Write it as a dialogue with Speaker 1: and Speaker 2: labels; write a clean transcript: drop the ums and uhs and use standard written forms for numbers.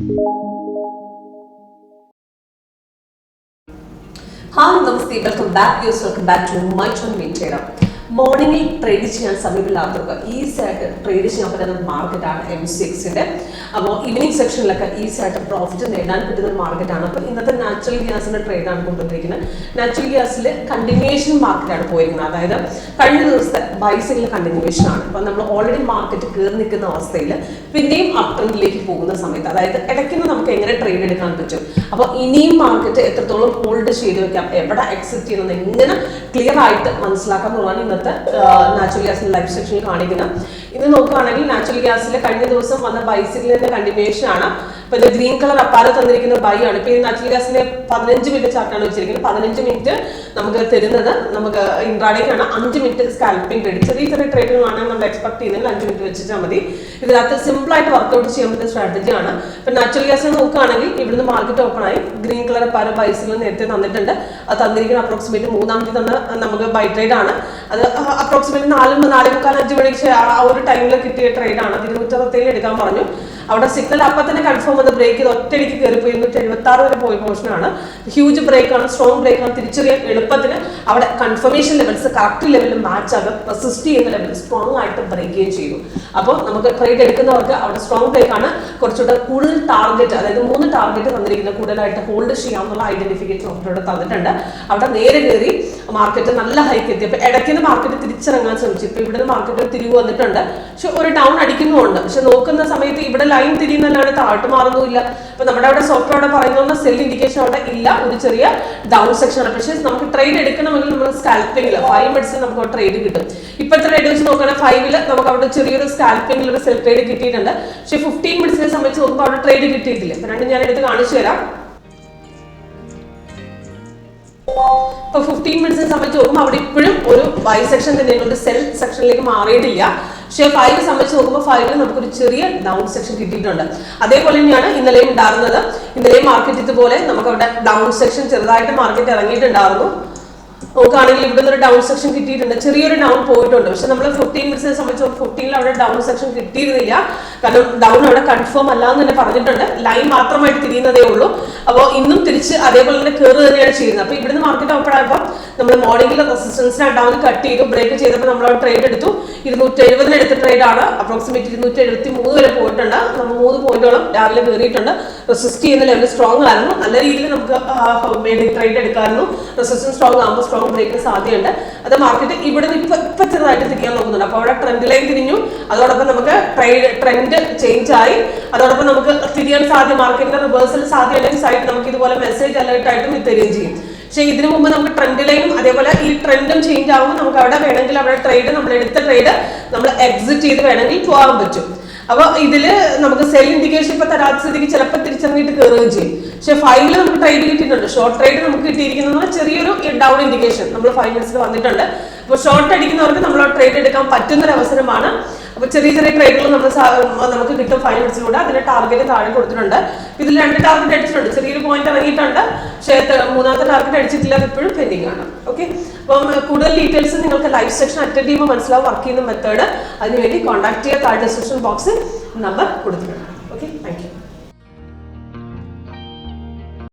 Speaker 1: Hi, Namaste. Welcome back to my channel Trader. മോർണിംഗിൽ trade ചെയ്യാൻ സമയമില്ലാത്തവർക്ക് easy ആയിട്ട് trade ചെയ്യാൻ പറ്റുന്ന ഒരു മാർക്കറ്റാണ് MCXന്റെ. അപ്പോൾ ഈവനിങ് സെക്ഷനിലൊക്കെ ഈസി ആയിട്ട് പ്രോഫിറ്റ് നേടാൻ പറ്റുന്ന ഒരു മാർക്കറ്റാണ്. അപ്പോൾ ഇന്നത്തെ നാച്ചുറൽ ഗ്യാസിന്റെ ട്രേഡാണ് കൊണ്ടുവന്നിരിക്കുന്നത്. നാച്ചുറൽ ഗ്യാസിൽ കണ്ടിന്യൂവേഷൻ മാർക്കറ്റാണ് പോയിരിക്കുന്നത്. അതായത് കഴിഞ്ഞ ദിവസത്തെ ബൈസിൽ കണ്ടിന്യൂവേഷൻ ആണ്. അപ്പോൾ നമ്മൾ ഓൾറെഡി മാർക്കറ്റ് കയറി നിൽക്കുന്ന അവസ്ഥയിൽ പിന്നെയും അപ് ട്രെൻഡിലേക്ക് പോകുന്ന സമയത്ത്, അതായത് ഇടയ്ക്ക് നമുക്ക് എങ്ങനെ ട്രേഡ് എടുക്കാൻ പറ്റും, അപ്പോൾ ഇനിയും മാർക്കറ്റ് എത്രത്തോളം ഹോൾഡ് ചെയ്ത് വെക്കാം, എവിടെ എക്സിറ്റ് ചെയ്യുന്നത് എങ്ങനെ ക്ലിയർ ആയിട്ട് മനസ്സിലാക്കാം എന്നുള്ളതാണ് ഇന്നത്തെ നാച്ചുറൽ ഗ്യാസിന്റെ ലൈഫ് സെക്ഷനിൽ കാണിക്കുന്നത്. ഇത് നോക്കുകയാണെങ്കിൽ നാച്ചുറൽ ഗ്യാസിൽ കഴിഞ്ഞ ദിവസം വന്ന ബൈസിക്കിളിന്റെ കണ്ടിന്യൂവേഷൻ ആണ്. ഇപ്പൊ ഇത് ഗ്രീൻ കളർ അപ്പാല് തന്നിരിക്കുന്ന ബൈ ആണ്. ഇപ്പൊ ഈ നാച്ചുറൽ ഗ്യാസിന്റെ 15 മിനിറ്റ് ചാർട്ടാണ് വെച്ചിരിക്കുന്നത്. 15 മിനിറ്റ് നമുക്ക് തരുന്നത് നമുക്ക് ഇൻട്രാഡേക്കാണ്. 5 മിനിറ്റ് സ്കാൽപ്പിംഗ് ട്രേഡ്, ചെറിയ ചെറിയ ട്രേഡുകളാണ് നമ്മൾ എക്സ്പെക്ട് ചെയ്യുന്നതിൽ 5 മിനിറ്റ് വെച്ചിട്ടാൽ മതി. ഇതിനകത്ത് സിമ്പിൾ ആയിട്ട് വർക്ക്ഔട്ട് ചെയ്യാൻ പറ്റുന്ന സ്ട്രാറ്റജിയാണ്. ഇപ്പൊ നാച്ചുറൽ ഗ്യാസിനെ നോക്കുകയാണെങ്കിൽ ഇവിടുന്ന് മാർക്കറ്റ് ഓപ്പൺ ആയി ഗ്രീൻ കളർ അപ്പാല് ബൈസിൽ നേരത്തെ തന്നിട്ടുണ്ട്. അത് തന്നിരിക്കുന്ന അപ്രോക്സിമേറ്റ് മൂന്നാമത്തെ തന്ന നമുക്ക് ബൈ ട്രേഡ് ആണ്. അത് അപ്രോക്സിമേറ്റ് 4:45-5 മണിക്ക് ആ ഒരു ടൈമിൽ കിട്ടിയ ട്രേഡാണ്. 267 എടുക്കാൻ പറഞ്ഞു. അവിടെ സിഗ്നൽ അപ്പം തന്നെ കൺഫേം വന്ന് ബ്രേക്ക് ചെയ്ത് ഒറ്റയടിക്ക് കയറിപ്പോയി 276 വരെ പോയ പോർഷനാണ്. ഹ്യൂജ് ബ്രേക്കാണ്, സ്ട്രോങ് ബ്രേക്കാണ്. തിരിച്ചറിയാൻ എളുപ്പത്തിന് അവിടെ കൺഫർമേഷൻ ലെവൽസ് കറക്റ്റ് ലെവലിൽ മാച്ച് ആകും. റെസിസ്റ്റ് ചെയ്യുന്ന ലെവൽ സ്ട്രോങ് ആയിട്ട് ബ്രേക്ക് ചെയ്യുകയും ചെയ്തു. അപ്പോൾ നമുക്ക് ട്രേഡ് എടുക്കുന്നവർക്ക് അവിടെ സ്ട്രോങ് ബ്രേക്കാണ്. കുറച്ചുകൂടെ കൂടുതൽ ടാർഗറ്റ്, അതായത് 3 ടാർഗറ്റ് തന്നിരിക്കുന്നത് കൂടുതലായിട്ട് ഹോൾഡ് ചെയ്യാമെന്നുള്ള ഐഡന്റിഫിക്കേഷൻ ഓഫറോടെ തന്നിട്ടുണ്ട്. അവിടെ നേരെ കയറി മാർക്കറ്റ് നല്ല ഹൈക്ക് എത്തി. അപ്പൊ ഇടയ്ക്കുന്ന മാർക്കറ്റ് തിരിച്ചിറങ്ങാൻ ശ്രമിച്ചു. ഇപ്പൊ ഇവിടെ മാർക്കറ്റ് തിരിവ് വന്നിട്ടുണ്ട്. പക്ഷെ ഒരു ഡൗൺ അടിക്കുന്നുണ്ട്. പക്ഷെ നോക്കുന്ന സമയത്ത് ഇവിടെ ലൈൻ തിരിയുന്നല്ലാണ്ട് താഴ്ത്തു മാറുന്നുമില്ല. അപ്പൊ നമ്മുടെ അവിടെ സോഫ്റ്റ്വെയർ അവിടെ പറയുന്ന സെൽ ഇൻഡിക്കേഷൻ അവിടെ ഇല്ല. ഒരു ചെറിയ ഡൗൺ സെക്ഷൻ ആണ്. പക്ഷെ നമുക്ക് ട്രേഡ് എടുക്കണമെങ്കിൽ നമ്മൾ സ്കാൽപ്പിംഗിൽ 5 മിനിറ്റ്സിൽ നമുക്ക് ട്രേഡ് കിട്ടും. ഇപ്പോഴത്തെ ട്രേഡ് വെച്ച് നോക്കുകയാണെങ്കിൽ 5-ൽ നമുക്ക് അവിടെ ചെറിയൊരു സ്കാൽപ്പിംഗിൽ ഒരു സെൽ ട്രേഡ് കിട്ടിയിട്ടുണ്ട്. പക്ഷെ 15 മിനിറ്റ്സിനെ സംബന്ധിച്ച് നോക്കുമ്പോൾ അവിടെ ട്രേഡ് കിട്ടിയിട്ടില്ല. അപ്പൊ രണ്ടും ഞാൻ എടുത്ത് കാണിച്ചു തരാം. ഇപ്പൊ 15 മിനിറ്റ്സിനെ സംബന്ധിച്ച് നോക്കുമ്പോൾ അവിടെ ഇപ്പോഴും ഒരു ബൈ സെക്ഷൻ തന്നെയാണ്, ഒരു സെൽ സെക്ഷനിലേക്ക് മാറിയിട്ടില്ല. പക്ഷേ 5 സംബന്ധിച്ച് നോക്കുമ്പോൾ 5-ൽ നമുക്കൊരു ചെറിയ ഡൗൺ സെക്ഷൻ കിട്ടിയിട്ടുണ്ട്. അതേപോലെ തന്നെയാണ് ഇന്നലെയും ഉണ്ടായിരുന്നത്. ഇന്നലെയും മാർക്കറ്റ് ഇതുപോലെ നമുക്ക് അവിടെ ഡൗൺ സെക്ഷൻ ചെറുതായിട്ട് മാർക്കറ്റ് ഇറങ്ങിയിട്ടുണ്ടായിരുന്നു. നോക്കുകയാണെങ്കിൽ ഇവിടെ നിന്ന് ഒരു ഡൗൺ സെക്ഷൻ കിട്ടിയിട്ടുണ്ട്. ചെറിയൊരു ഡൗൺ പോയിട്ടുണ്ട്. പക്ഷെ നമ്മൾ 15 മിനിറ്റ്സിനെ സംബന്ധിച്ച് 15-ൽ അവിടെ ഡൗൺ സെക്ഷൻ കിട്ടിയിരുന്നില്ല. കാരണം ഡൗൺ അവിടെ കൺഫേം അല്ല എന്ന് തന്നെ പറഞ്ഞിട്ടുണ്ട്. ലൈൻ മാത്രമായിട്ട് തിരിയുന്നതേ ഉള്ളൂ. അപ്പോൾ ഇന്നും തിരിച്ച് അതേപോലെ തന്നെ കയറി തന്നെയാണ് ചെയ്യുന്നത്. അപ്പോൾ ഇവിടുന്ന് മാർക്കറ്റ് ഓപ്പൺ ആയപ്പോൾ നമ്മൾ മോർണിംഗിൽ റെസിസ്റ്റൻസിനെ ഡൗൺ കട്ട് ചെയ്തു. ബ്രേക്ക് ചെയ്തപ്പോൾ നമ്മൾ ട്രേഡ് എടുത്തു. 270 എടുത്ത ട്രേഡാണ്. അപ്രോക്സിമേറ്റ് 273 വരെ പോയിട്ടുണ്ട്. നമ്മൾ 3 പോയിന്റോളം രാവിലെ കയറിയിട്ടുണ്ട്. റെസിസ്റ്റ് ചെയ്യുന്ന ലെവൽ സ്ട്രോങ് ആയിരുന്നു. നല്ല രീതിയിൽ നമുക്ക് ട്രേഡ് എടുക്കാമായിരുന്നു. റെസിസ്റ്റൻസ് സ്ട്രോങ് ആകുമ്പോൾ സ്ട്രോങ് ബ്രേക്കിന് സാധ്യതയുണ്ട്. അത് മാർക്കറ്റ് ഇവിടെ ഇപ്പൊ ചെറുതായിട്ട് തിരിയാൻ നോക്കുന്നുണ്ട്. അപ്പോൾ അവിടെ ട്രെൻഡ് ലൈൻ തിരിഞ്ഞു. അതോടൊപ്പം നമുക്ക് ട്രെൻഡ് ചേഞ്ച് ആയി. അതോടൊപ്പം നമുക്ക് തിരിയാൻ സാധ്യത, മാർക്കറ്റിന്റെ റിവേഴ്സൽ സാധ്യതയുണ്ടെങ്കിൽ സൈഡ് നമുക്ക് ഇതുപോലെ മെസ്സേജ് അലേർട്ട് ആയിട്ടും തരികയും ചെയ്യും. പക്ഷേ ഇതിനു മുമ്പ് നമുക്ക് ട്രെൻഡ് ലൈനും അതേപോലെ ഈ ട്രെൻഡും ചേഞ്ച് ആകുമ്പോൾ നമുക്ക് അവിടെ വേണമെങ്കിൽ അവിടെ ട്രേഡ്, നമ്മൾ എടുത്ത ട്രേഡ് നമ്മൾ എക്സിറ്റ് ചെയ്ത് വേണമെങ്കിൽ പോകാൻ പറ്റും. അപ്പൊ ഇതില് നമുക്ക് സെൽ ഇൻഡിക്കേഷൻ ഇപ്പൊ തരാത്ത സ്ഥിതിക്ക് ചിലപ്പോൾ തിരിച്ചറിഞ്ഞിട്ട് കയറുകയും ചെയ്യും. പക്ഷെ 5-ൽ നമുക്ക് ട്രേഡ് കിട്ടിയിട്ടുണ്ട്. ഷോർട്ട് ട്രേഡ് നമുക്ക് കിട്ടിയിരിക്കുന്നത് ചെറിയൊരു ഡൗൺ ഇൻഡിക്കേഷൻ നമ്മൾ 5 മിനിറ്റ്സിൽ വന്നിട്ടുണ്ട്. അപ്പോൾ ഷോർട്ട് അടിക്കുന്നവർക്ക് നമ്മൾ ട്രേഡ് എടുക്കാൻ പറ്റുന്നൊരു അവസരമാണ്. അപ്പൊ ചെറിയ ചെറിയ ട്രേഡുകൾ നമുക്ക് കിട്ടും 5 മിനിറ്റ്സിലൂടെ. അതിന്റെ ടാർഗറ്റ് താഴെ കൊടുത്തിട്ടുണ്ട്. ഇതിൽ 2 ടാർഗറ്റ് അടിച്ചിട്ടുണ്ട്. ചെറിയൊരു പോയിന്റ് ഇറങ്ങിയിട്ടുണ്ട്. പക്ഷേ 3ാമത്തെ ടാർഗറ്റ് അടിച്ചിട്ടില്ല. ഇപ്പോഴും പെൻഡിങ് ആണ്. ഓക്കെ, അപ്പം കൂടുതൽ ഡീറ്റെയിൽസ് നിങ്ങൾക്ക് ലൈവ് സെക്ഷൻ അറ്റൻഡ് ചെയ്യുമ്പോൾ മനസ്സിലാവും വർക്ക് ചെയ്യുന്ന മെത്തേഡ്. അതിനുവേണ്ടി കോൺടാക്ട് ചെയ്യുക. താഴെ ഡിസ്ക്രിപ്ഷൻ ബോക്സിൽ നമ്പർ കൊടുത്തിട്ടുണ്ട്.